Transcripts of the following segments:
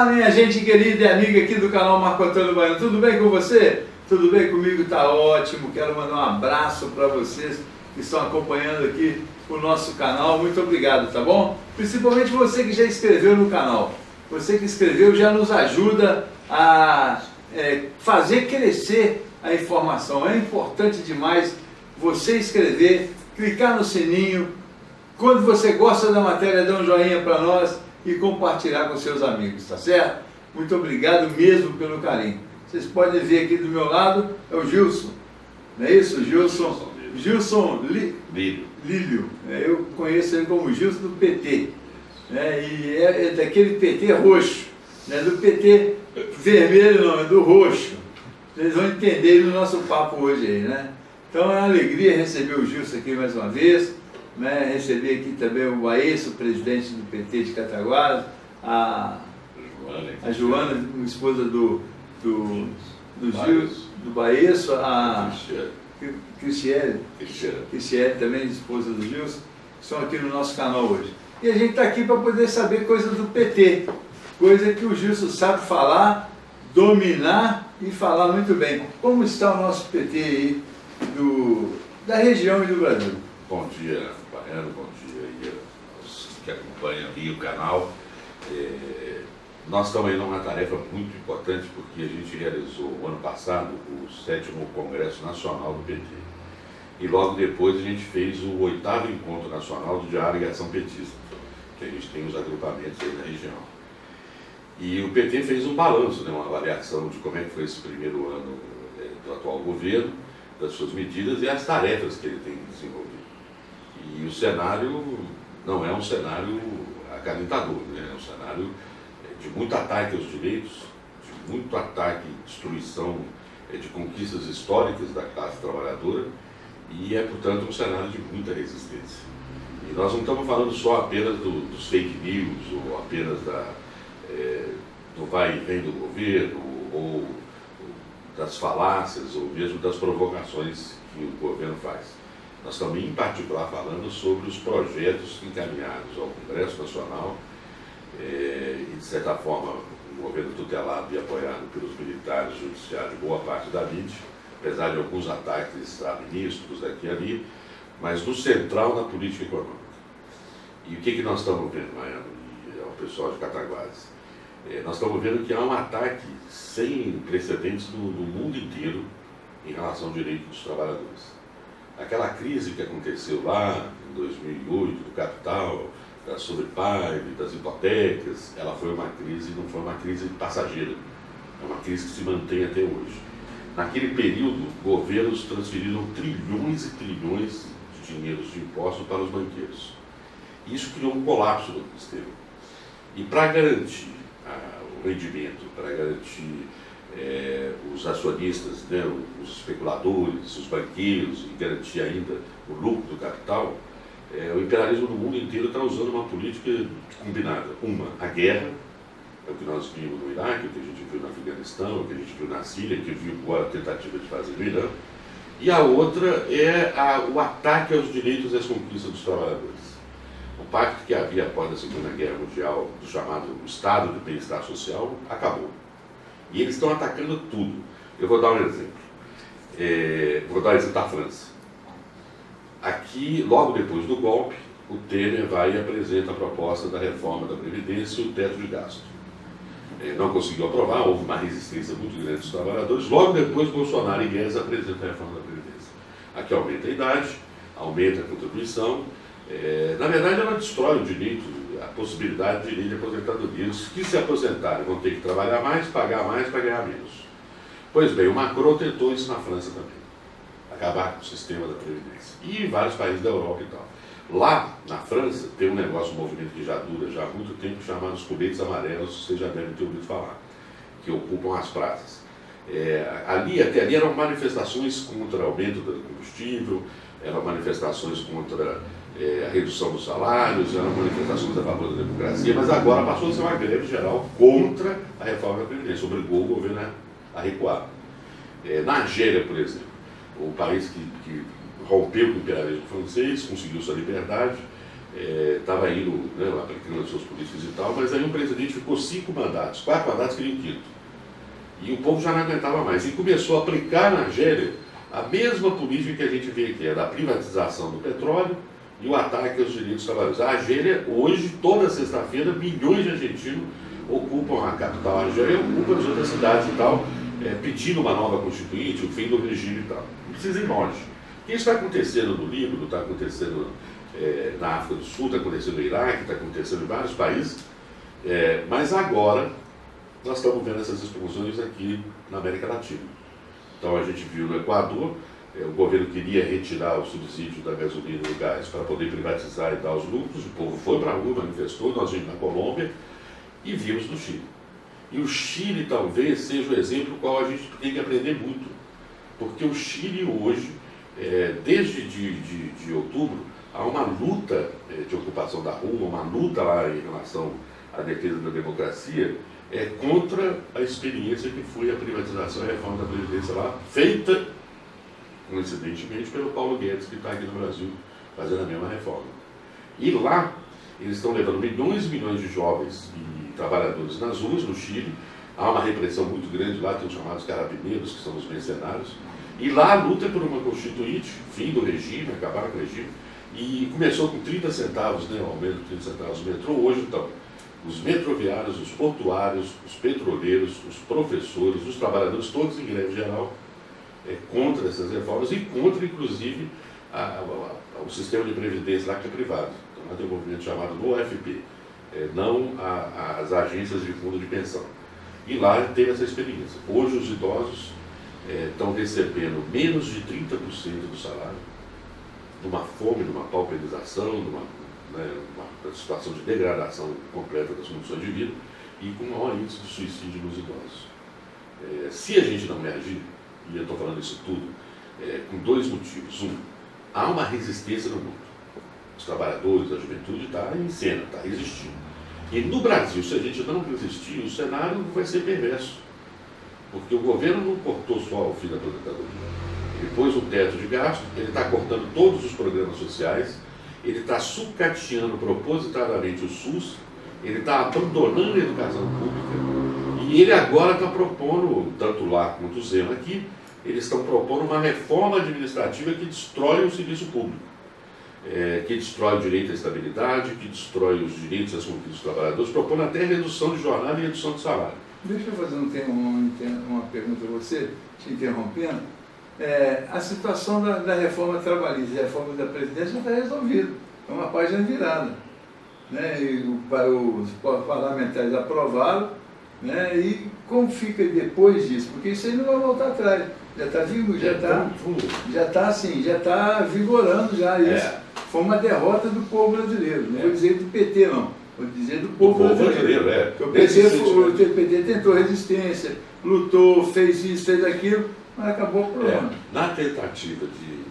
Olá, minha gente querida e amiga aqui do canal Marco Antônio Baiano, tudo bem com você? Tudo bem comigo? Tá ótimo, quero mandar um abraço para vocês que estão acompanhando aqui o nosso canal, muito obrigado, tá bom? Principalmente você que já inscreveu no canal, você que inscreveu já nos ajuda a fazer crescer a informação, é importante demais você inscrever, clicar no sininho, quando você gosta da matéria dá um joinha para nós e compartilhar com seus amigos, tá certo? Muito obrigado mesmo pelo carinho. Vocês podem ver aqui do meu lado, é o Gilson, não é isso? Gilson Lílio, eu conheço ele como Gilson do PT, né? E é daquele PT roxo, não é do PT vermelho não, é do roxo. Vocês vão entender no nosso papo hoje aí, né? Então é uma alegria receber o Gilson aqui mais uma vez, né? Receber aqui também o Baesso, presidente do PT de Cataguases, a Joana, esposa do Baesso, a Cristiele também, esposa do Gilson, que estão aqui no nosso canal hoje. E a gente está aqui para poder saber coisas do PT, coisa que o Gilson sabe falar, dominar e falar muito bem. Como está o nosso PT aí da região e do Brasil? Bom dia, Baiano, bom dia aí aos que acompanham aqui o canal. Nós estamos aí numa tarefa muito importante porque a gente realizou ano passado o 7º Congresso Nacional do PT. E logo depois a gente fez o 8º Encontro Nacional do Diálogo e Ação Petista, que a gente tem os agrupamentos aí na região. E o PT fez um balanço, né, uma avaliação de como é que foi esse primeiro ano do atual governo, das suas medidas e as tarefas que ele tem desenvolvido. E o cenário não é um cenário acalentador, né? É um cenário de muito ataque aos direitos, de muito ataque e destruição de conquistas históricas da classe trabalhadora e é, portanto, um cenário de muita resistência. E nós não estamos falando só apenas dos fake news ou apenas do vai e vem do governo ou das falácias ou mesmo das provocações que o governo faz. Nós estamos, em particular, falando sobre os projetos encaminhados ao Congresso Nacional e, de certa forma, o governo tutelado e apoiado pelos militares, judiciário e boa parte da mídia, apesar de alguns ataques a ministros daqui e ali, mas no central na política econômica. E o que nós estamos vendo, Baiano, e ao pessoal de Cataguases? Nós estamos vendo que há um ataque sem precedentes no mundo inteiro em relação ao direito dos trabalhadores. Aquela crise que aconteceu lá em 2008, do capital, da subprime, das hipotecas, ela foi uma crise, não foi uma crise passageira, é uma crise que se mantém até hoje. Naquele período, governos transferiram trilhões e trilhões de dinheiros de impostos para os banqueiros. Isso criou um colapso do sistema. E para garantir o rendimento, para garantir os acionistas, né, os especuladores, os banqueiros e garantir ainda o lucro do capital, o imperialismo no mundo inteiro está usando uma política combinada. Uma, a guerra, é o que nós vimos no Iraque, o que a gente viu no Afeganistão, o que a gente viu na Síria, que viu agora a tentativa de fazer no Irã. E a outra é o ataque aos direitos e às conquistas dos trabalhadores. O pacto que havia após a Segunda Guerra Mundial, do chamado Estado de Bem-Estar Social, acabou. E eles estão atacando tudo. Eu vou dar um exemplo. Vou dar o exemplo da França. Aqui, logo depois do golpe, o Temer vai e apresenta a proposta da reforma da Previdência e o teto de gasto. Não conseguiu aprovar, houve uma resistência muito grande dos trabalhadores. Logo depois, Bolsonaro e Guedes apresentam a reforma da Previdência. Aqui aumenta a idade, aumenta a contribuição. Na verdade, ela destrói o direito, a possibilidade de direito de aposentadoria. Os que se aposentarem vão ter que trabalhar mais para ganhar menos. Pois bem, o Macron tentou isso na França também, acabar com o sistema da Previdência. E em vários países da Europa e tal. Lá, na França, tem um negócio, um movimento que já dura já há muito tempo, chamado os coletes amarelos, vocês já devem ter ouvido falar, que ocupam as praças. Até ali eram manifestações contra o aumento do combustível, eram manifestações contra a redução dos salários, eram manifestações a favor da democracia, mas agora passou a ser uma greve geral contra a reforma da Previdência, obrigou o governo a recuar. Na Argélia, por exemplo, o país que rompeu com o imperialismo francês, conseguiu sua liberdade, estava indo, né, aplicando as suas políticas e tal, mas aí o presidente ficou 5 mandatos, 4 mandatos queria o quinto. E o povo já não aguentava mais. E começou a aplicar na Argélia a mesma política que a gente vê aqui, da privatização do petróleo e o ataque aos direitos trabalhadores. A Argélia, hoje, toda sexta-feira, milhões de argentinos ocupam a capital argélia, ocupam as outras cidades e tal, pedindo uma nova constituinte, o fim do regime e tal. Não precisa ir longe. O que está acontecendo no Líbano, está acontecendo na África do Sul, está acontecendo no Iraque, está acontecendo em vários países, mas agora nós estamos vendo essas explosões aqui na América Latina. Então a gente viu no Equador, o governo queria retirar o subsídio da gasolina e do gás para poder privatizar e dar os lucros, o povo foi para a rua, manifestou, nós vimos na Colômbia e vimos no Chile. E o Chile talvez seja o exemplo qual a gente tem que aprender muito, porque o Chile hoje, desde de outubro, há uma luta de ocupação da rua, uma luta lá em relação à defesa da democracia, contra a experiência que foi a privatização e a reforma da Previdência lá, feita, coincidentemente, pelo Paulo Guedes, que está aqui no Brasil, fazendo a mesma reforma. E lá, eles estão levando milhões e milhões de jovens e trabalhadores nas ruas, no Chile. Há uma repressão muito grande lá, tem os chamados carabineiros, que são os mercenários. E lá a luta é por uma constituinte, fim do regime, acabar com o regime. E começou com 30 centavos, né, o aumento de 30 centavos do metrô. Hoje, então, os metroviários, os portuários, os petroleiros, os professores, os trabalhadores, todos em greve geral, contra essas reformas e contra, inclusive, o sistema de previdência lá que é privado. Então, lá tem um movimento chamado NoFP, não as agências de fundo de pensão. E lá teve essa experiência. Hoje os idosos estão recebendo menos de 30% do salário, numa fome, numa pauperização, numa situação de degradação completa das condições de vida e com um maior índice de suicídio nos idosos. Se a gente não reagir, e eu estou falando isso tudo, com 2 motivos. Há uma resistência no mundo. Os trabalhadores, a juventude está em cena, está resistindo. E no Brasil, se a gente não resistir, o cenário vai ser perverso. Porque o governo não cortou só o fim da aposentadoria. Ele pôs um teto de gasto, ele está cortando todos os programas sociais, ele está sucateando propositadamente o SUS, ele está abandonando a educação pública e ele agora está propondo, tanto lá quanto o Zema aqui, eles estão propondo uma reforma administrativa que destrói o serviço público, que destrói o direito à estabilidade, que destrói os direitos e as conquistas dos trabalhadores, propondo até redução de jornada e redução de salário. Deixa eu fazer uma pergunta a você, te interrompendo. A situação da reforma trabalhista e a reforma da Previdência já está resolvida. É uma página virada. Né? E os parlamentares aprovaram, né? E como fica depois disso? Porque isso aí não vai voltar atrás. Já está vivo, já está vigorando já isso. Foi uma derrota do povo brasileiro. Não vou dizer do PT, não. Vou dizer do povo brasileiro. O PT tentou resistência, lutou, fez isso, fez aquilo, mas acabou o problema. Na tentativa de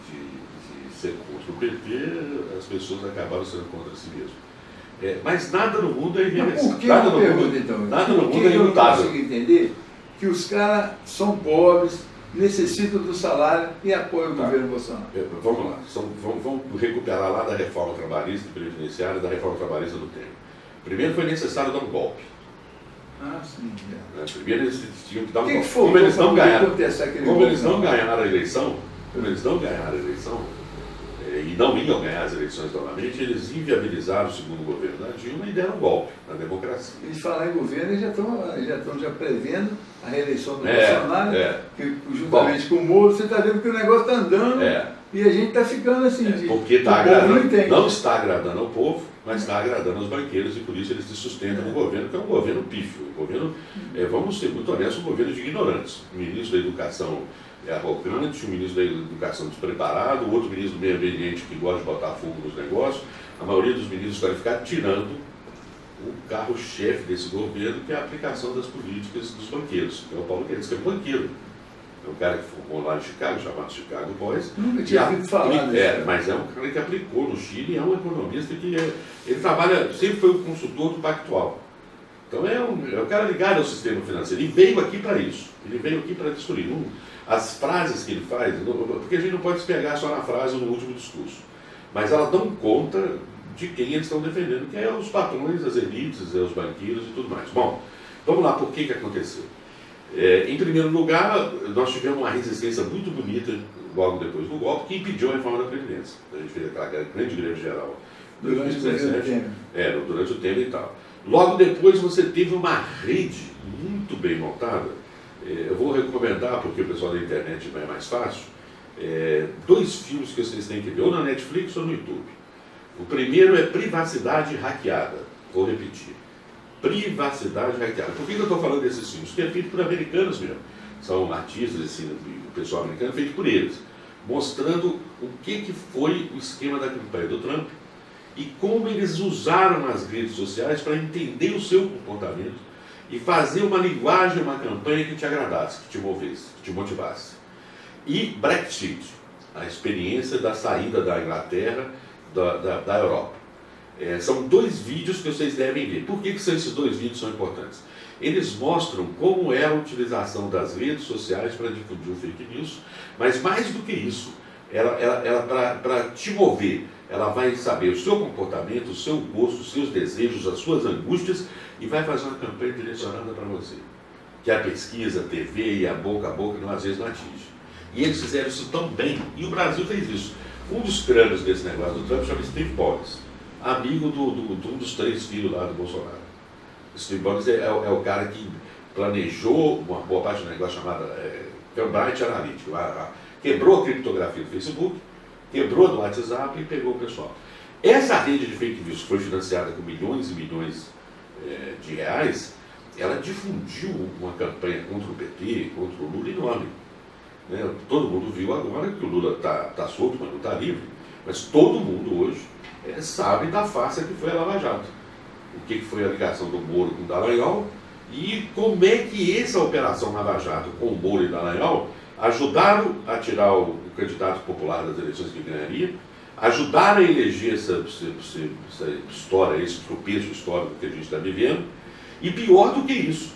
ser contra o PT, as pessoas acabaram sendo contra si mesmo. Mas nada no mundo é irreversível. Por que eu pergunto, então? Nada no mundo é imutável. Eu não consigo entender que os caras são pobres, necessitam do salário e apoiam o governo Bolsonaro. Vamos lá, vamos recuperar lá da reforma trabalhista e previdenciária da reforma trabalhista do Temer. Primeiro foi necessário dar um golpe. Sim. Primeiro eles tinham que dar um golpe. Como eles não ganharam a eleição, e não iam ganhar as eleições novamente, eles inviabilizaram o segundo governo da Dilma e deram um golpe na democracia. E de falar em governo, eles já estão prevendo a reeleição do Bolsonaro, que juntamente com o Moro, você está vendo que o negócio está andando e a gente está ficando assim. Porque não está agradando ao povo, mas está agradando aos banqueiros e por isso eles se sustentam no governo, que é um governo pífio. Um governo, vamos ser muito honestos, um governo de ignorantes. O ministro da Educação é arrogante, o ministro da Educação despreparado, o outro ministro do Meio Ambiente que gosta de botar fogo nos negócios. A maioria dos ministros qualificados tirando o carro-chefe desse governo, que é a aplicação das políticas dos banqueiros, que é o Paulo Guedes, que é um banqueiro. É um cara que formou lá em Chicago, chamado Chicago Boys. Nunca tinha ouvido falar disso. Mas é um cara que aplicou no Chile, é um economista que ele trabalha, sempre foi o consultor do Pactual. Então é um cara ligado ao sistema financeiro. Ele veio aqui para isso. Ele veio aqui para destruir. As frases que ele faz, porque a gente não pode se pegar só na frase ou no último discurso, mas elas dão conta de quem eles estão defendendo, que é os patrões, as elites, os banqueiros e tudo mais. Bom, vamos lá, por que aconteceu? Em primeiro lugar, nós tivemos uma resistência muito bonita logo depois do golpe, que impediu a reforma da Previdência. A gente fez aquela grande greve geral Durante o Temer. Durante o Temer e tal. Logo depois você teve uma rede muito bem montada. Eu vou recomendar, porque o pessoal da internet vai mais fácil, 2 filmes que vocês têm que ver, ou na Netflix ou no YouTube. O primeiro é Privacidade Hackeada. Vou repetir. Privacidade Hackeada. Por que eu estou falando desses filmes? Porque é feito por americanos mesmo. São artistas, assim, o pessoal americano, feito por eles. Mostrando o que foi o esquema da campanha do Trump e como eles usaram as redes sociais para entender o seu comportamento e fazer uma linguagem, uma campanha que te agradasse, que te movesse, que te motivasse. E Brexit, a experiência da saída da Inglaterra, da Europa. São 2 vídeos que vocês devem ver. Por que esses 2 vídeos são importantes? Eles mostram como é a utilização das redes sociais para difundir o fake news, mas mais do que isso, ela para te mover, ela vai saber o seu comportamento, o seu gosto, os seus desejos, as suas angústias e vai fazer uma campanha direcionada para você. Que a pesquisa, a TV e a boca às vezes não atinge. E eles fizeram isso tão bem, e o Brasil fez isso. Um dos crânios desse negócio do Trump chama Steve Boggs, amigo de um dos 3 filhos lá do Bolsonaro. Steve Boggs é o cara que planejou uma boa parte do negócio chamado Cambridge Analytica. Quebrou a criptografia do Facebook, quebrou do WhatsApp e pegou o pessoal. Essa rede de fake news que foi financiada com milhões e milhões de reais, ela difundiu uma campanha contra o PT, contra o Lula enorme. Todo mundo viu agora que o Lula está solto, mas não está livre. Mas todo mundo hoje sabe da farsa que foi a Lava Jato. O que foi a ligação do Moro com o Dallagnol e como é que essa operação Lava Jato com o Moro e o Dallagnol ajudaram a tirar o candidato popular das eleições que ganharia, ajudaram a eleger essa história, esse tropeço histórico que a gente está vivendo, e pior do que isso,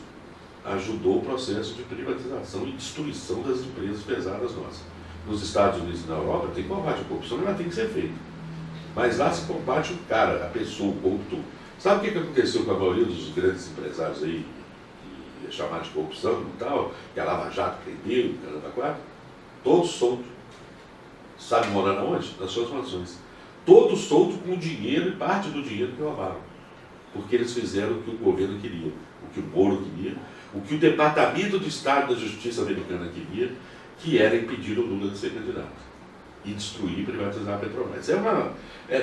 ajudou o processo de privatização e destruição das empresas pesadas nossas. Nos Estados Unidos e na Europa tem combate à corrupção, ela tem que ser feita. Mas lá se combate o cara, a pessoa, o corrupto. Sabe o que aconteceu com a maioria dos grandes empresários aí, que é chamado de corrupção e tal, que a Lava Jato prendeu, caramba, 4? Todos soltos. Sabe morando aonde? Nas suas mansões. Todos soltos com o dinheiro e parte do dinheiro que roubaram. Porque eles fizeram o que o governo queria, o que o Moro queria, o que o Departamento de Estado da Justiça americana queria, que era impedir o Lula de ser candidato e destruir e privatizar a Petrobras.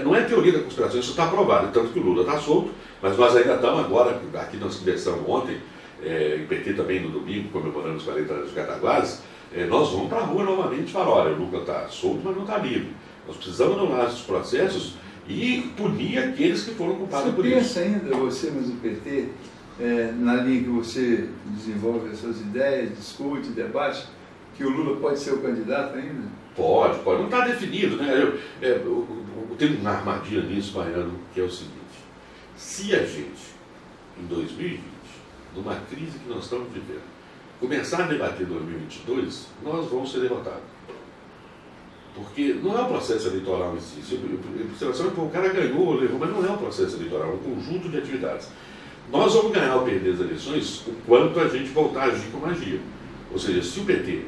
Não é teoria da conspiração, isso está provado, tanto que o Lula está solto, mas nós ainda estamos agora, aqui nós conversamos ontem, em PT também no domingo, comemorando os 40 anos de Cataguases, nós vamos para a rua novamente falar, olha, o Lula está solto, mas não está livre. Nós precisamos anular esses processos e punir aqueles que foram culpados por isso. Você pensa ainda, você, mas o PT, na linha que você desenvolve as suas ideias, discute, debate, que o Lula pode ser o candidato ainda? Pode. Não está definido, né? Tem uma armadilha nisso, Baiano, que é o seguinte: se a gente, em 2020, numa crise que nós estamos vivendo, começar a debater 2022, nós vamos ser derrotados. Porque não é um processo eleitoral em si. O cara ganhou, levou, mas não é um processo eleitoral, é um conjunto de atividades. Nós vamos ganhar ou perder as eleições o quanto a gente voltar a agir com magia. Ou seja, se o PT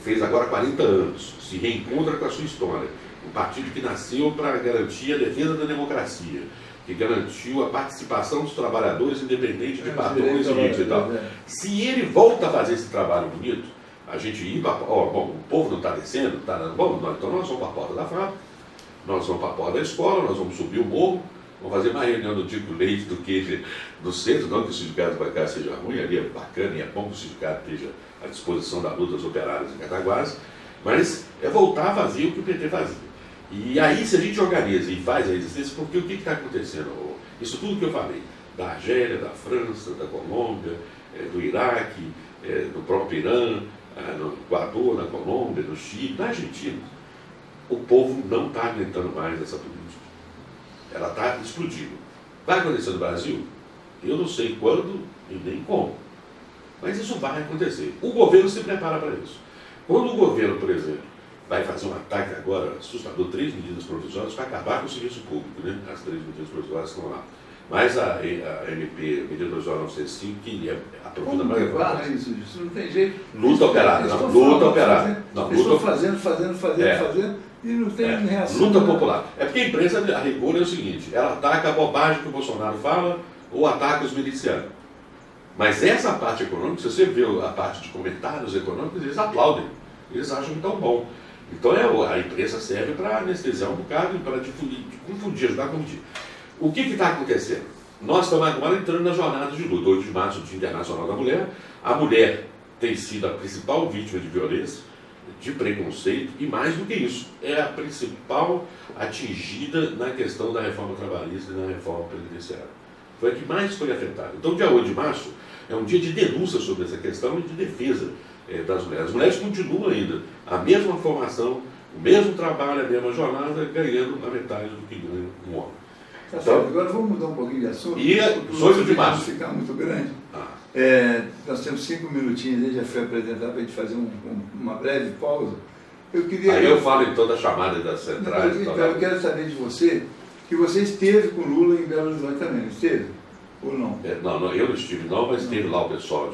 fez agora 40 anos, se reencontra com a sua história, um partido que nasceu para garantir a defesa da democracia, que garantiu a participação dos trabalhadores independente de patrões e ricos e tal. Se ele volta a fazer esse trabalho bonito, a gente ir para... bom, o povo não está descendo, está dando bom, então nós vamos para a porta da fábrica, nós vamos para a porta da escola, nós vamos subir o morro, vamos fazer mais reunião do tipo leite do que do centro, não que o sindicato bancário seja ruim, ali é bacana e é bom que o sindicato esteja à disposição da luta dos operários em Cataguases, mas é voltar a fazer o que o PT fazia. E aí, se a gente organiza e faz a resistência, porque o que está acontecendo? Isso tudo que eu falei, da Argélia, da França, da Colômbia, do Iraque, do próprio Irã, no Equador, na Colômbia, no Chile, na Argentina, o povo não está aguentando mais essa política. Ela está explodindo. Vai acontecer no Brasil? Eu não sei quando e nem como. Mas isso vai acontecer. O governo se prepara para isso. Quando o governo, por exemplo, vai fazer um ataque agora assustador, 3 medidas provisórias para acabar com o serviço público, né? As 3 medidas provisórias estão lá. Mas a MP, medida provisória 905, que é aprofunda mais. Como isso não tem jeito. Luta operária, não, luta operária. Estou fazendo, e não tem reação. Luta popular. É porque a imprensa, a rigor, é o seguinte, ela ataca a bobagem que o Bolsonaro fala ou ataca os milicianos. Mas essa parte econômica, se você vê a parte de comentários econômicos, eles aplaudem, eles acham tão bom. Então a imprensa serve para anestesiar um bocado, para confundir, ajudar a confundir. O que está acontecendo? Nós estamos agora entrando na jornada de luta. 8 de março, Dia Internacional da Mulher. A mulher tem sido a principal vítima de violência, de preconceito, e mais do que isso, é a principal atingida na questão da reforma trabalhista e na reforma penitenciária. Foi a que mais foi afetada. Então, dia 8 de março é um dia de denúncia sobre essa questão e de defesa das mulheres. As mulheres continuam ainda a mesma formação, o mesmo trabalho, a mesma jornada, ganhando a metade do que ganha um homem. Então, agora vamos mudar um pouquinho de assunto. E 18 de março. Não ficar muito grande. Nós temos 5 minutinhos aí, já foi apresentar para a gente fazer uma breve pausa. Aí eu falo então da chamada das centrais. Então, eu quero saber de você, que você esteve com Lula em Belo Horizonte também, não esteve? Ou não? Não, eu não estive não, mas esteve lá o pessoal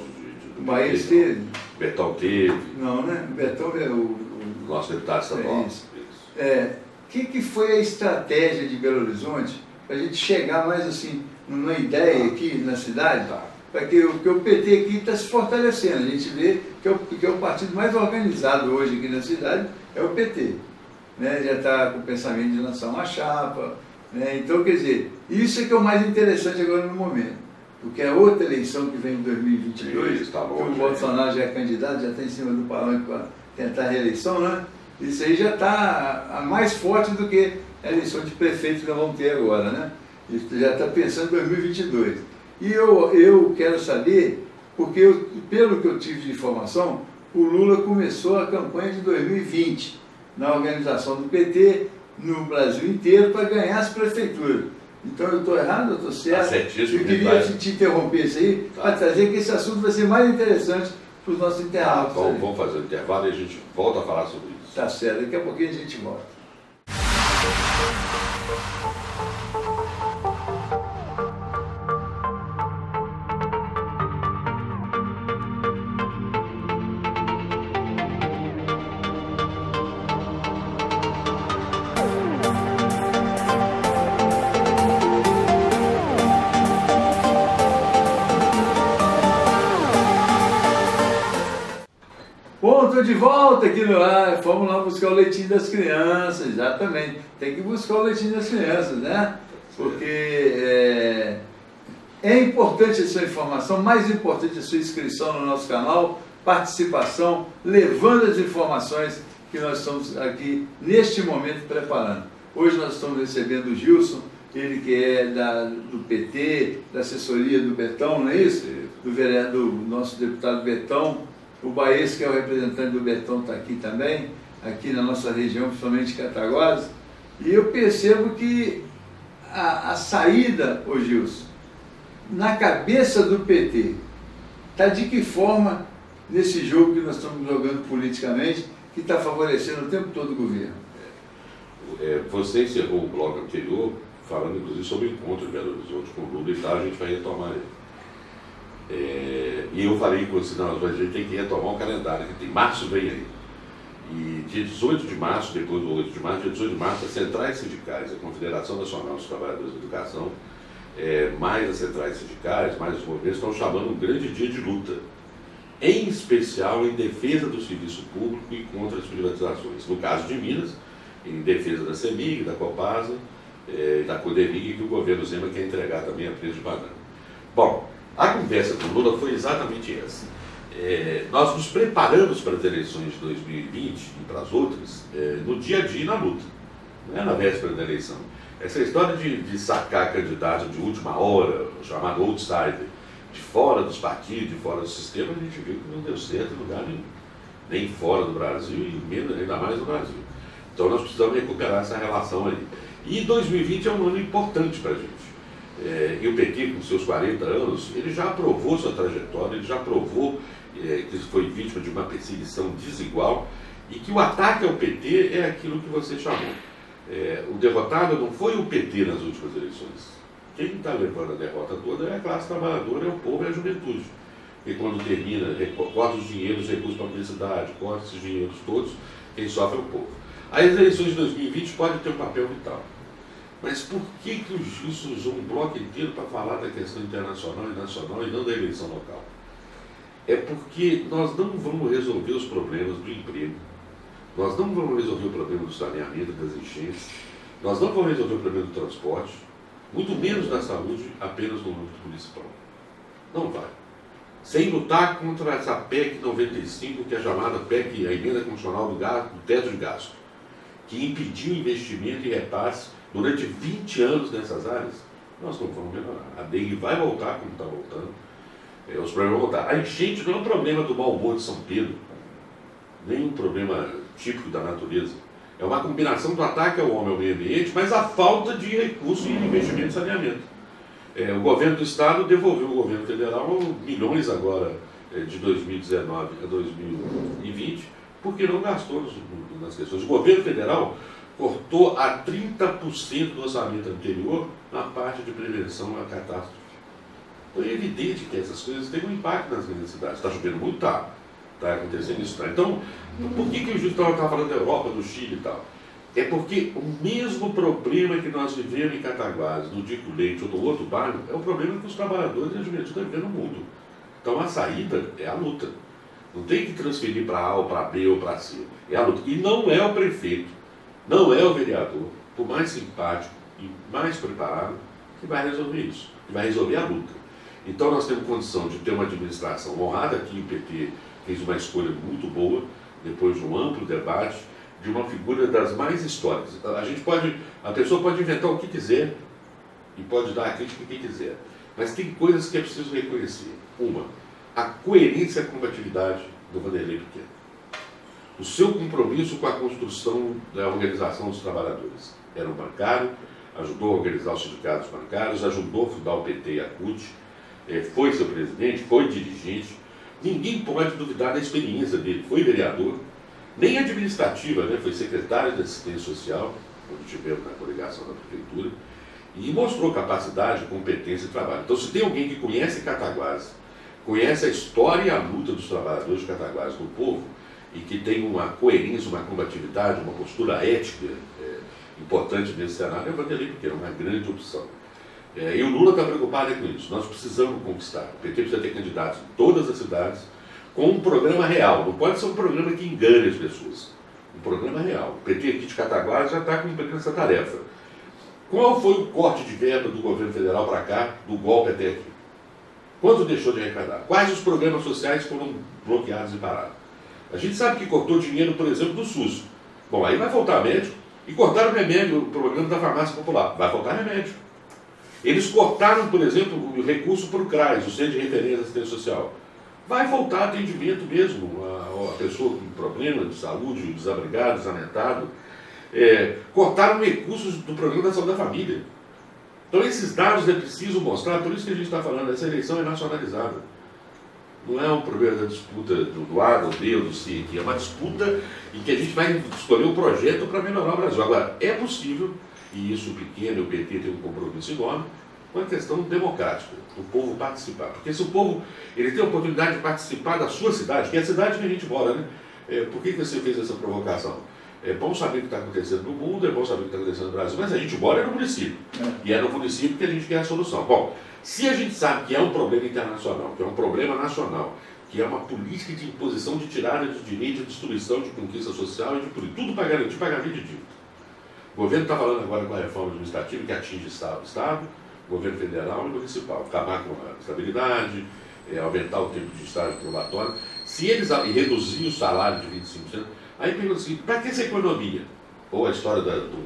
do Bahia esteve? Betão teve. Não, né? Betão é o nosso deputado estadual. O que foi a estratégia de Belo Horizonte para a gente chegar mais assim, numa ideia aqui na cidade? Para que o PT aqui está se fortalecendo. A gente vê que é o partido mais organizado hoje aqui na cidade, é o PT. Né? Já está com o pensamento de lançar uma chapa. Né? Então, quer dizer, isso é que é o mais interessante agora no momento. Porque a outra eleição que vem em 2022, tá longe, que o Bolsonaro já é candidato, já está em cima do palanque para tentar a reeleição, né? Isso aí já está mais forte do que a eleição de prefeito que nós vamos ter agora, né? Isso já está pensando em 2022. E eu quero saber, porque pelo que eu tive de informação, o Lula começou a campanha de 2020, na organização do PT, no Brasil inteiro, para ganhar as prefeituras. Então eu estou errado, eu estou certo? Eu queria te interromper isso aí, para trazer que esse assunto vai ser mais interessante para os nossos internautas. Então vamos fazer o intervalo e a gente volta a falar sobre isso. Tá certo, daqui a pouquinho a gente volta. Bom, estou de volta aqui no ar. Vamos lá buscar o leitinho das crianças, exatamente. Tem que buscar o leitinho das crianças, né? Porque é importante a sua informação, mais importante a sua inscrição no nosso canal, participação, levando as informações que nós estamos aqui neste momento preparando. Hoje nós estamos recebendo o Gilson, ele que é do PT, da assessoria do Betão, não é isso? Do nosso deputado Betão. O Baez, que é o representante do Betão, está aqui também, aqui na nossa região, principalmente Cataguases. E eu percebo que a saída, ô Gilson, na cabeça do PT, está de que forma nesse jogo que nós estamos jogando politicamente, que está favorecendo o tempo todo o governo? Você encerrou o bloco anterior falando, inclusive, sobre o encontro de Belo Horizonte com o Lula e tal, a gente vai retomar ele. E eu falei com você, não, a gente tem que retomar o calendário, que tem março vem aí. E dia 18 de março, depois do 8 de março, dia 18 de março, as centrais sindicais, a Confederação Nacional dos Trabalhadores da Educação, mais as centrais sindicais, mais os movimentos, estão chamando um grande dia de luta, em especial em defesa do serviço público e contra as privatizações. No caso de Minas, em defesa da CEMIG, da Copasa, da Codemig, que o governo Zema quer entregar também a preço de banana. Bom, a conversa com o Lula foi exatamente essa. Nós nos preparamos para as eleições de 2020 e para as outras no dia a dia e na luta, não é na véspera da eleição. Essa história de sacar candidato de última hora, chamado outsider, de fora dos partidos, de fora do sistema, a gente viu que não deu certo em lugar nenhum, nem fora do Brasil e ainda mais no Brasil. Então nós precisamos recuperar essa relação aí. E 2020 é um ano importante para a gente. E o PT, com seus 40 anos, ele já aprovou sua trajetória, ele já provou que foi vítima de uma perseguição desigual E que o ataque ao PT é aquilo que você chamou. O derrotado não foi o PT nas últimas eleições. Quem está levando a derrota toda é a classe trabalhadora, é o povo e a juventude. E quando termina, corta os dinheiros, os recursos para a publicidade, corta esses dinheiros todos, quem sofre é o povo. As eleições de 2020 podem ter um papel vital. Mas por que o juiz usou um bloco inteiro para falar da questão internacional e nacional e não da eleição local? É porque nós não vamos resolver os problemas do emprego, nós não vamos resolver o problema do saneamento, das enchentes, nós não vamos resolver o problema do transporte, muito menos da saúde, apenas no âmbito municipal. Não vai. Sem lutar contra essa PEC 95, que é a chamada PEC, a emenda constitucional do teto de gasto, que impediu investimento e repasse durante 20 anos nessas áreas, nós não vamos melhorar. A dengue vai voltar como está voltando, os problemas vão voltar. A enchente não é um problema do mau humor de São Pedro, nem um problema típico da natureza. É uma combinação do ataque ao homem ao meio ambiente, mas a falta de recursos e investimento em saneamento. O governo do Estado devolveu ao governo federal milhões agora de 2019 a 2020, porque não gastou nas questões. O governo federal cortou a 30% do orçamento anterior na parte de prevenção à catástrofe. Então é evidente que essas coisas têm um impacto nas grandes cidades. Está chovendo muito? Está acontecendo isso. Tá. Então, por que o juiz estava falando da Europa, do Chile e tal? É porque o mesmo problema que nós vivemos em Cataguases, no Dico Leite ou no outro bairro, é o problema que os trabalhadores e a juventude estão vivendo no mundo. Então a saída é a luta. Não tem que transferir para A ou para B ou para C. É a luta. E não é o prefeito, não é o vereador, por mais simpático e mais preparado, que vai resolver isso, que vai resolver a luta. Então nós temos condição de ter uma administração honrada. Aqui o PT fez uma escolha muito boa, depois de um amplo debate, de uma figura das mais históricas. A pessoa pode inventar o que quiser e pode dar a crítica que quiser, mas tem coisas que é preciso reconhecer. Uma, a coerência e a combatividade do Vanderlei Pequeno. O seu compromisso com a construção da organização dos trabalhadores. Era um bancário, ajudou a organizar os sindicatos bancários, ajudou a fundar o PT e a CUT, foi seu presidente, foi dirigente. Ninguém pode duvidar da experiência dele. Foi vereador, nem administrativa, né? Foi secretário de assistência social, quando tivemos na coligação da prefeitura, e mostrou capacidade, competência e trabalho. Então, se tem alguém que conhece Cataguases, conhece a história e a luta dos trabalhadores de Cataguases, do povo, e que tem uma coerência, uma combatividade, uma postura ética importante nesse cenário, é o Vanderlei Pequeno, uma grande opção. E o Lula está preocupado com isso. Nós precisamos conquistar. O PT precisa ter candidatos em todas as cidades, com um programa real. Não pode ser um programa que engane as pessoas. Um programa real. O PT aqui de Cataguases já está cumprindo essa tarefa. Qual foi o corte de verba do governo federal para cá, do golpe até aqui? Quanto deixou de arrecadar? Quais os programas sociais foram bloqueados e parados? A gente sabe que cortou dinheiro, por exemplo, do SUS. Bom, aí vai faltar médico. E cortaram o remédio, o programa da farmácia popular. Vai faltar remédio. Eles cortaram, por exemplo, o recurso para o CRAS, o Centro de Referência de Assistência Social. Vai faltar atendimento mesmo, a pessoa com problema de saúde, desabrigado, desamentado. Cortaram recursos do Programa da Saúde da Família. Então esses dados é preciso mostrar, por isso que a gente está falando, essa eleição é nacionalizada. Não é um problema da disputa do A, do B ou do C aqui, é uma disputa em que a gente vai escolher um projeto para melhorar o Brasil. Agora, é possível, e isso o Pequeno e o PT tem um compromisso enorme, uma questão democrática, o povo participar. Porque se o povo ele tem a oportunidade de participar da sua cidade, que é a cidade que a gente mora, né? Por que você fez essa provocação? É bom saber o que está acontecendo no mundo, é bom saber o que está acontecendo no Brasil, mas a gente mora no município. E é no município que a gente quer a solução. Bom, se a gente sabe que é um problema internacional, que é um problema nacional, que é uma política de imposição de tirada de direito, de destruição de conquista social e de tudo para garantir pagamento de dívida. O governo está falando agora com a reforma administrativa que atinge Estado, governo federal e municipal, acabar com a estabilidade, aumentar o tempo de estágio probatório. Se eles reduzir o salário de 25%, aí pergunta o seguinte, para que essa economia? Ou a história do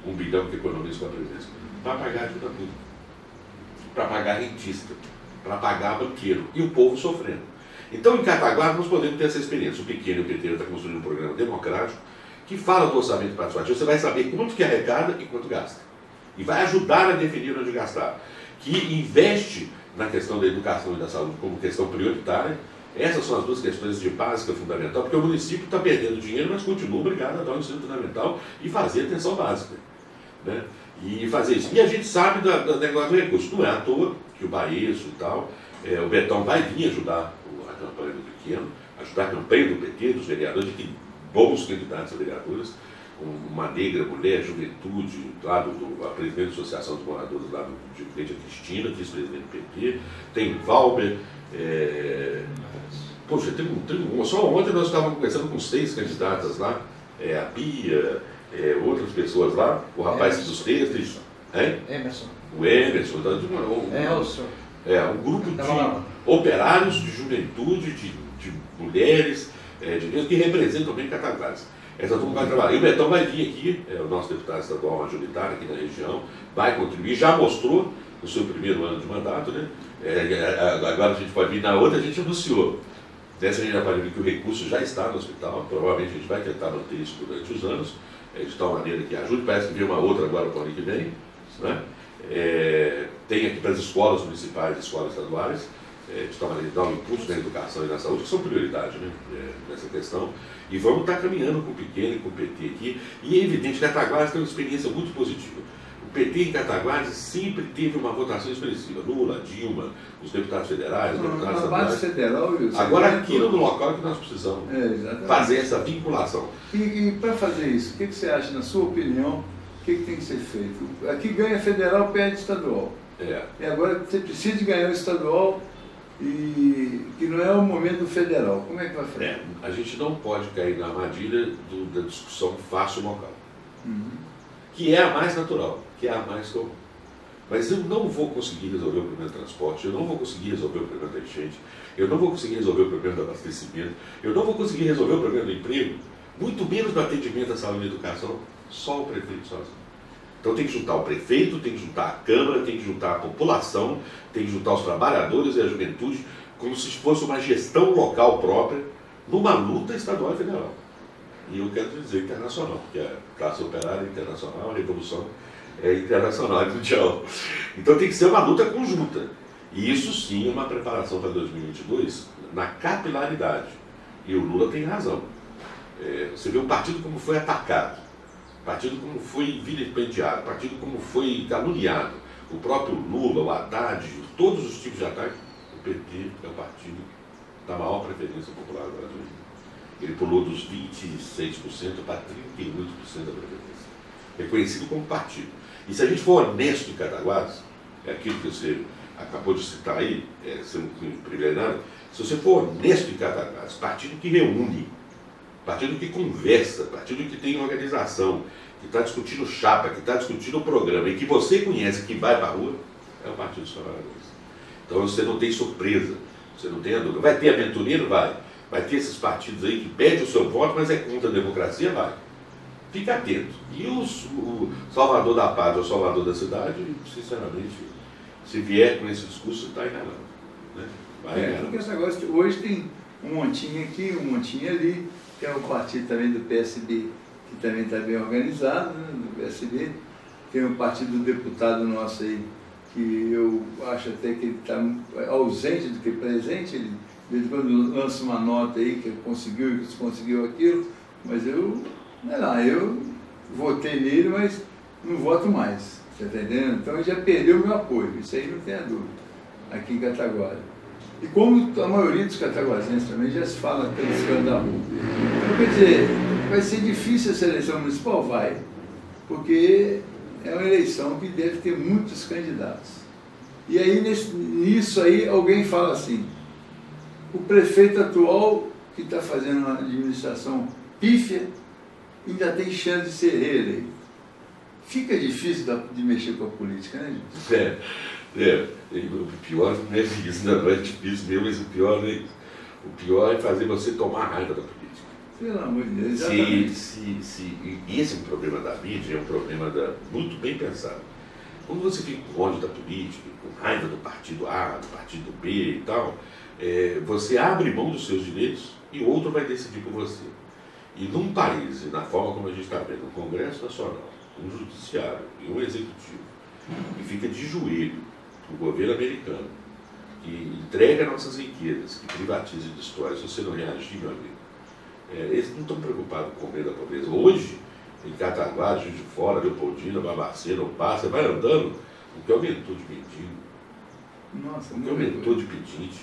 1 bilhão que economiza com a presidência? Para pagar a dívida pública, para pagar rentista, para pagar banqueiro, e o povo sofrendo. Então, em Cataguases, nós podemos ter essa experiência. O Pequeno e o PT está construindo um programa democrático que fala do orçamento participativo. Você vai saber quanto que arrecada e quanto gasta. E vai ajudar a definir onde gastar. Que investe na questão da educação e da saúde como questão prioritária Essas são as duas questões de básica fundamental, porque o município está perdendo dinheiro, mas continua obrigado a dar um ensino fundamental e fazer atenção básica. Né? E fazer isso. E a gente sabe do negócio do recurso. Não é à toa que o Baeço e tal, o Betão vai vir ajudar a campanha do Pequeno, ajudar a campanha do PT, dos vereadores, que bons candidatos a vereadores, uma negra, mulher, juventude, lá a presidente da Associação dos Moradores lá de Frente, a Cristina, vice-presidente do PT, tem Valber. Poxa, só ontem nós estávamos conversando com 6 candidatas lá, a Bia, outras pessoas lá, o rapaz dos textos, Emerson. o Emerson, um grupo de operários, de juventude, de mulheres, de Deus, que representam bem Cataguases. Essa turma vai trabalhar. E o Betão vai vir aqui, o nosso deputado estadual majoritário aqui na região, vai contribuir, já mostrou no seu primeiro ano de mandato, né? Agora a gente pode vir, na outra a gente anunciou. Nessa a gente já pode ver que o recurso já está no hospital, provavelmente a gente vai tentar manter isso durante os anos, de tal maneira que ajude, parece que vem uma outra agora para o ano que vem. Né? Tem aqui para as escolas municipais e escolas estaduais, de tal maneira de dar um impulso na educação e na saúde, que são prioridade, né? Nessa questão. E vamos estar caminhando com o Pequeno e com o PT aqui. E é evidente que Cataguases tem uma experiência muito positiva. O PT em Cataguases sempre teve uma votação expressiva. Lula, Dilma, os deputados federais, os deputados estaduais. Federal, agora aquilo no local que nós precisamos fazer essa vinculação. E para fazer isso, o que você acha, na sua opinião, o que tem que ser feito? Aqui ganha federal, perde estadual. E agora você precisa de ganhar o estadual e que não é o momento federal. Como é que vai fazer? A gente não pode cair na armadilha da discussão fácil local. Que é a mais natural, que é a mais comum. Mas eu não vou conseguir resolver o problema do transporte, eu não vou conseguir resolver o problema da enchente, eu não vou conseguir resolver o problema do abastecimento, eu não vou conseguir resolver o problema do emprego, muito menos do atendimento à saúde e à educação, só o prefeito sozinho. Então tem que juntar o prefeito, tem que juntar a Câmara, tem que juntar a população, tem que juntar os trabalhadores e a juventude, como se fosse uma gestão local própria, numa luta estadual e federal. E eu quero dizer internacional, porque a classe operária é internacional, a revolução é internacional, é mundial. Então tem que ser uma luta conjunta. E isso sim é uma preparação para 2022 na capilaridade. E o Lula tem razão. Você vê o partido como foi atacado, o partido como foi vilipendiado, o partido como foi caluniado. O próprio Lula, o Haddad, todos os tipos de ataque, o PT é o partido da maior preferência popular do Brasil. Ele pulou dos 26% para 38% da preferência. Reconhecido como partido. E se a gente for honesto em Cataguases, é aquilo que você acabou de citar aí, sendo privilegiado, se você for honesto em Cataguases, partido que reúne, partido que conversa, partido que tem organização, que está discutindo chapa, que está discutindo o programa, e que você conhece, que vai para a rua, é o Partido dos Trabalhadores. Então você não tem surpresa, você não tem a dúvida. Vai ter aventureiro? Vai. Vai ter esses partidos aí que pedem o seu voto, mas é contra a democracia? Vai. Fica atento. E o salvador da pátria, o salvador da cidade, sinceramente, se vier com esse discurso, está enganando. Né? Vai enganando. Porque esse negócio, hoje tem um montinho aqui, um montinho ali, que é o partido também do PSB, que também está bem organizado, né, do PSB. Tem o partido do deputado nosso aí, que eu acho até que ele está ausente do que presente, ele de vez em quando lança uma nota aí que conseguiu e desconseguiu aquilo, mas eu votei nele, mas não voto mais, você está entendendo? Então ele já perdeu o meu apoio, isso aí não tem a dúvida, aqui em Cataguases. E como a maioria dos cataguasenses também já se fala pelos cantos da rua. Então, quer dizer, vai ser difícil essa eleição municipal? Vai, porque é uma eleição que deve ter muitos candidatos. E aí, nisso aí, alguém fala assim, o prefeito atual, que está fazendo uma administração pífia, ainda tem chance de ser reeleito. Fica difícil de mexer com a política, né, gente? O pior não é isso, não é difícil mesmo, mas o pior é fazer você tomar raiva da política. Pelo amor de Deus, exatamente. E esse problema da mídia é um problema muito bem pensado. Quando você fica com ódio da política, com raiva do partido A, do partido B e tal, você abre mão dos seus direitos e o outro vai decidir por você. E num país, e na forma como a gente está vendo, um Congresso Nacional, um Judiciário e um Executivo, que fica de joelho o governo americano, que entrega nossas riquezas, que privatiza e destrói, se você não reagir, meu amigo, eles não estão preocupados com o medo da pobreza. Hoje, em Cataguá, Juiz de Fora, Leopoldina, Barbacena, o Passa, vai andando, o que aumentou de mendigo, Nossa, o que aumentou de pedinte,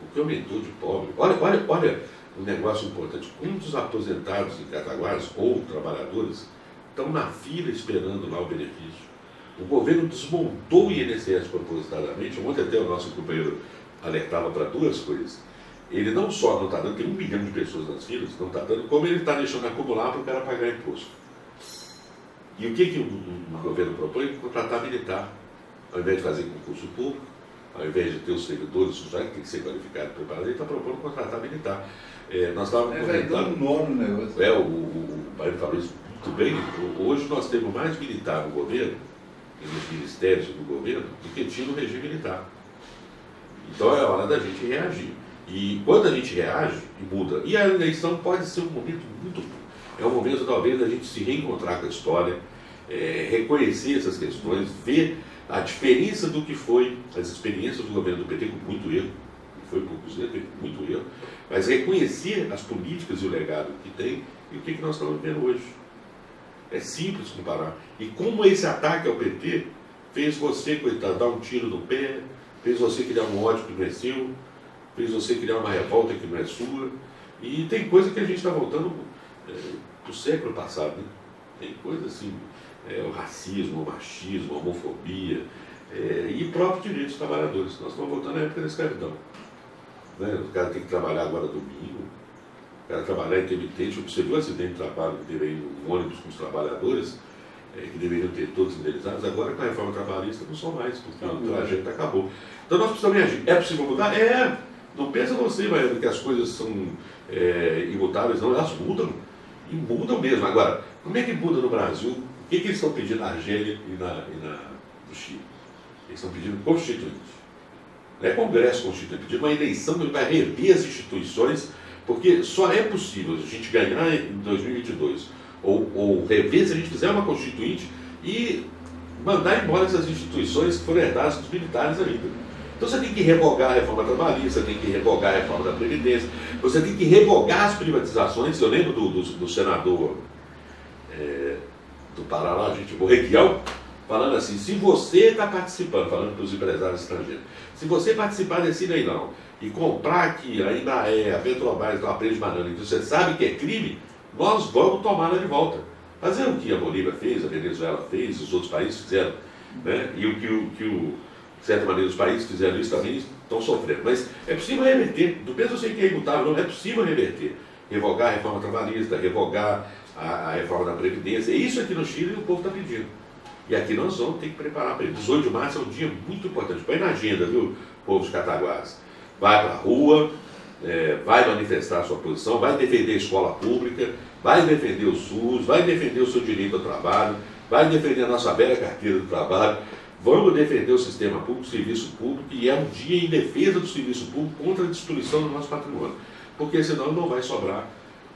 o que aumentou de pobre. Olha um negócio importante. Quantos aposentados em Cataguás ou trabalhadores estão na fila esperando lá o benefício? O governo desmontou o INSS propositadamente. Ontem até o nosso companheiro alertava para duas coisas. Ele não só não está dando, tem 1 milhão de pessoas nas filas, não está dando, como ele está deixando acumular para o cara pagar imposto. E o que o governo propõe? Contratar militar. Ao invés de fazer concurso público, ao invés de ter os servidores sociais, que tem que ser qualificado e preparado, ele está propondo contratar militar. Nós estávamos comentando. Um negócio. O Baiano falou isso muito bem. Hoje nós temos mais militar no governo, e nos ministérios do governo, do que tinha no regime militar. Então é hora da gente reagir. E quando a gente reage, e muda. E a eleição pode ser um momento muito bom. É um momento, talvez, da gente se reencontrar com a história, reconhecer essas questões, ver a diferença do que foi as experiências do governo do PT, com muito erro, não foi poucos erros, teve muito erro, mas reconhecer as políticas e o legado que tem e o que nós estamos vivendo hoje. É simples comparar. E como esse ataque ao PT fez você, coitado, dar um tiro no pé, fez você criar um ódio que não é seu, fez você criar uma revolta que não é sua. E tem coisa que a gente está voltando para o século passado, né? Tem coisa assim, o racismo, o machismo, a homofobia e próprios direitos dos trabalhadores. Nós estamos voltando à época da escravidão. Né? O cara tem que trabalhar agora domingo, o cara trabalhar intermitente. Você viu o acidente de trabalho que teve aí um ônibus com os trabalhadores, que deveriam ter todos indenizados, agora com a reforma trabalhista não são mais, porque o trajeto acabou. Então nós precisamos reagir. É possível mudar? Não pensa você, Baiano, que as coisas são imutáveis, não, elas mudam. E mudam mesmo. Agora, como é que muda no Brasil? O que eles estão pedindo na Argélia e no Chile? Eles estão pedindo constituinte. Não é Congresso Constituinte, é pedindo uma eleição que vai rever as instituições, porque só é possível a gente ganhar em 2022, ou rever se a gente fizer uma constituinte e mandar embora essas instituições que foram herdadas dos militares ainda. Então você tem que revogar a reforma trabalhista, você tem que revogar a reforma da Previdência, você tem que revogar as privatizações. Eu lembro do senador do Paraná, o Requião, falando assim, se você está participando, falando para os empresários estrangeiros, se você participar desse leilão e comprar aqui a Embraer, a Petrobras, a Presa de Banana, e você sabe que é crime, nós vamos tomá-la de volta. Fazer o que a Bolívia fez, a Venezuela fez, os outros países fizeram, né? E o que de certa maneira, os países que fizeram isso também estão sofrendo. Mas é possível reverter. Não pensa você que é imutável, não. É possível reverter. Revogar a reforma trabalhista, revogar a reforma da Previdência. É isso aqui no Chile o povo está pedindo. E aqui nós vamos ter que preparar para ele. 18 de março é um dia muito importante. Põe na agenda, viu, povo de Cataguás. Vai para a rua, vai manifestar a sua posição, vai defender a escola pública, vai defender o SUS, vai defender o seu direito ao trabalho, vai defender a nossa velha carteira do trabalho. Vamos defender o sistema público, o serviço público, e é um dia em defesa do serviço público contra a destruição do nosso patrimônio. Porque senão não vai sobrar.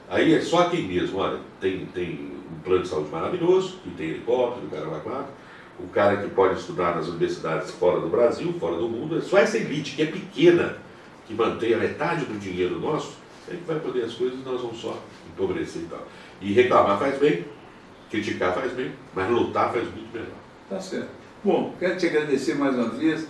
Aí é só aqui mesmo, olha, tem um plano de saúde maravilhoso, que tem helicóptero, caramba quatro, o cara que pode estudar nas universidades fora do Brasil, fora do mundo, é só essa elite que é pequena, que mantém a metade do dinheiro nosso, é que vai poder as coisas e nós vamos só empobrecer e tal. E reclamar faz bem, criticar faz bem, mas lutar faz muito melhor. Tá certo. Bom, quero te agradecer mais uma vez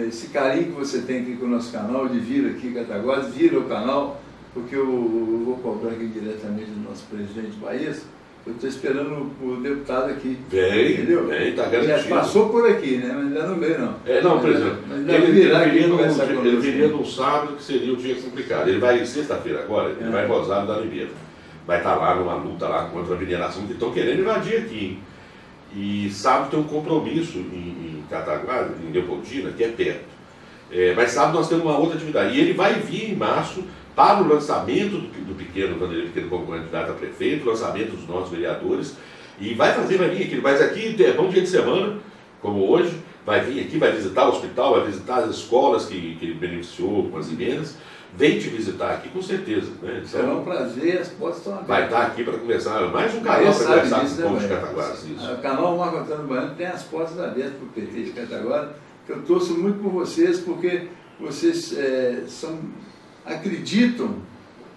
esse carinho que você tem aqui com o nosso canal, de vir aqui, Cataguás, vira o canal, porque eu vou cobrar aqui diretamente do nosso presidente Baez. Eu estou esperando o deputado aqui. Vem, está garantido. Já passou por aqui, né? Mas ainda não veio, não. Não, presidente. Ele viria num sábado, que seria um dia complicado. Ele vai, sexta-feira agora, ele vai em Rosário da Limeira. Vai estar lá numa luta lá contra a mineração, que estão querendo invadir aqui, hein? E sábado tem um compromisso em Cataguás, em Leopoldina, que é perto. Mas sábado nós temos uma outra atividade. E ele vai vir em março para o lançamento do Vanderlei Pequeno como candidato a prefeito, o lançamento dos nossos vereadores. E vai vir aqui. Mas aqui é bom dia de semana, como hoje. Vai vir aqui, vai visitar o hospital, vai visitar as escolas que ele beneficiou com as emendas. Vem te visitar aqui, com certeza. Né? Então, será um prazer, as portas estão abertas. Vai estar aqui para conversar, mais um canal para conversar com o povo de Cataguás. O canal Marco Antônio Baiano tem as portas abertas para o PT de Cataguás, que eu torço muito por vocês, porque vocês acreditam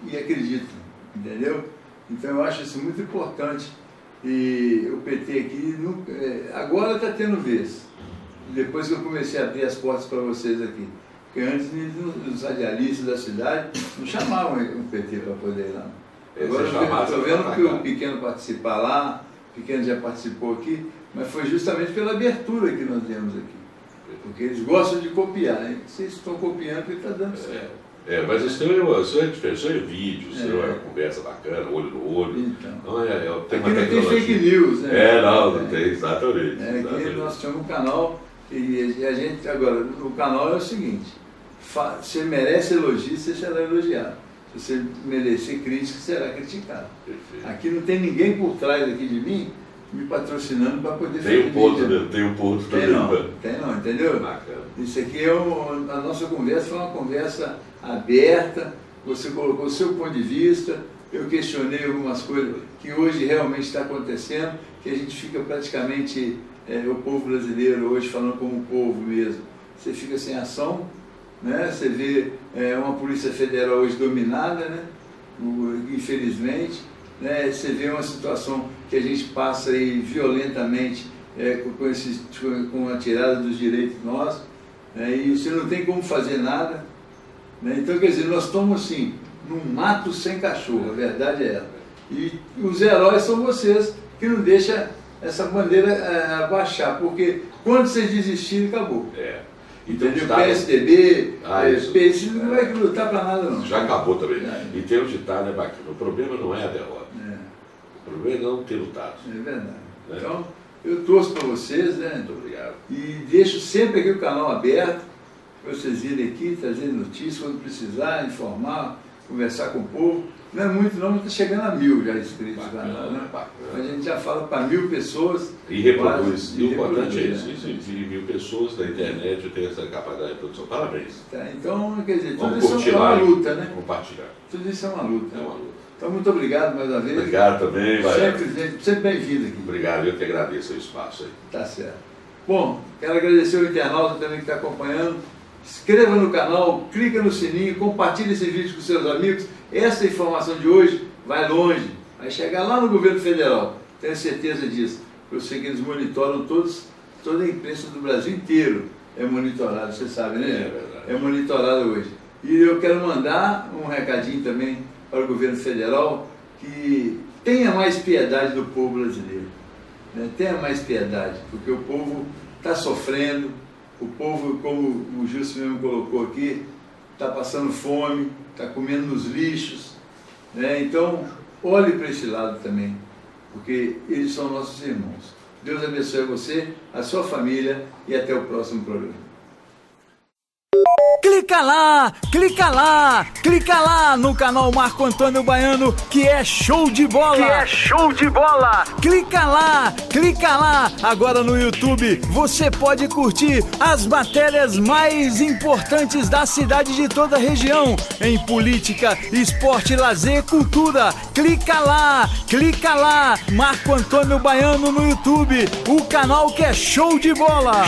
e acreditam, entendeu? Então eu acho isso muito importante. E o PT aqui agora está tendo vez, depois que eu comecei a abrir as portas para vocês aqui. Porque antes os radialistas da cidade não chamavam o PT para poder ir lá. Agora estou vendo que o Pequeno participar lá, o Pequeno já participou aqui, mas foi justamente pela abertura que nós demos aqui. Porque eles gostam de copiar, hein? Vocês estão copiando porque está dando certo. Mas o seu é diferente, o seu é vídeo, o seu é conversa bacana, olho no olho. Então, não, tem aqui não tem fake news, né? Não tem, exatamente. Aqui nós temos um canal e a gente, agora, o canal é o seguinte, você merece elogio, você será elogiado. Se você merecer crítica, será criticado. Perfeito. Aqui não tem ninguém por trás aqui de mim me patrocinando para poder fazer Tem um ponto também. Tem não, entendeu? Bacana. Isso aqui a nossa conversa foi uma conversa aberta, você colocou o seu ponto de vista, eu questionei algumas coisas que hoje realmente está acontecendo, que a gente fica praticamente, o povo brasileiro hoje falando como povo mesmo, você fica sem ação, né? Você vê uma Polícia Federal hoje dominada, né? Infelizmente, né? Você vê uma situação que a gente passa aí violentamente com a tirada dos direitos nossos, né? E você não tem como fazer nada, né? Então, quer dizer, nós estamos assim, num mato sem cachorro, a verdade é essa. E os heróis são vocês que não deixam essa bandeira abaixar, porque quando vocês desistirem, acabou. Entendeu? PSDB, PS, não vai lutar para nada não. Já acabou também. Em termos de ditado é bacana. O problema não é a derrota. O problema é não ter lutado. É verdade. Né? Então, eu torço para vocês, né? Muito obrigado. E deixo sempre aqui o canal aberto, para vocês irem aqui, trazer notícias quando precisar, informar, conversar com o povo. Não é muito não, mas está chegando a 1000 já inscritos no canal, né? A gente já fala para 1000 pessoas. E reproduz. E o importante é isso. Isso de 1000 pessoas na internet, eu tenho essa capacidade de produção. Parabéns. Tá, então, quer dizer, tudo Vamos isso é uma luta, né? Compartilhar. Tudo isso é uma luta. É uma luta. Então, muito obrigado mais uma vez. Obrigado também, Baiano. Sempre bem-vindo aqui. Obrigado, eu que agradeço o espaço aí. Tá certo. Bom, quero agradecer o internauta também que está acompanhando. Inscreva no canal, clica no sininho, compartilhe esse vídeo com seus amigos. Essa informação de hoje vai longe, vai chegar lá no governo federal, tenho certeza disso. Eu sei que eles monitoram toda a imprensa do Brasil inteiro é monitorada, você sabe, né? É verdade. É monitorada hoje. E eu quero mandar um recadinho também para o governo federal, que tenha mais piedade do povo brasileiro, né? Tenha mais piedade, porque o povo está sofrendo, o povo, como o Gilson mesmo colocou aqui, está passando fome, está comendo nos lixos, né? Então, olhe para esse lado também, porque eles são nossos irmãos. Deus abençoe você, a sua família e até o próximo programa. Clica lá, clica lá, clica lá no canal Marco Antônio Baiano, que é show de bola. Clica lá. Agora no YouTube você pode curtir as matérias mais importantes da cidade de toda a região, em política, esporte, lazer, cultura. Clica lá, Marco Antônio Baiano no YouTube, o canal que é show de bola.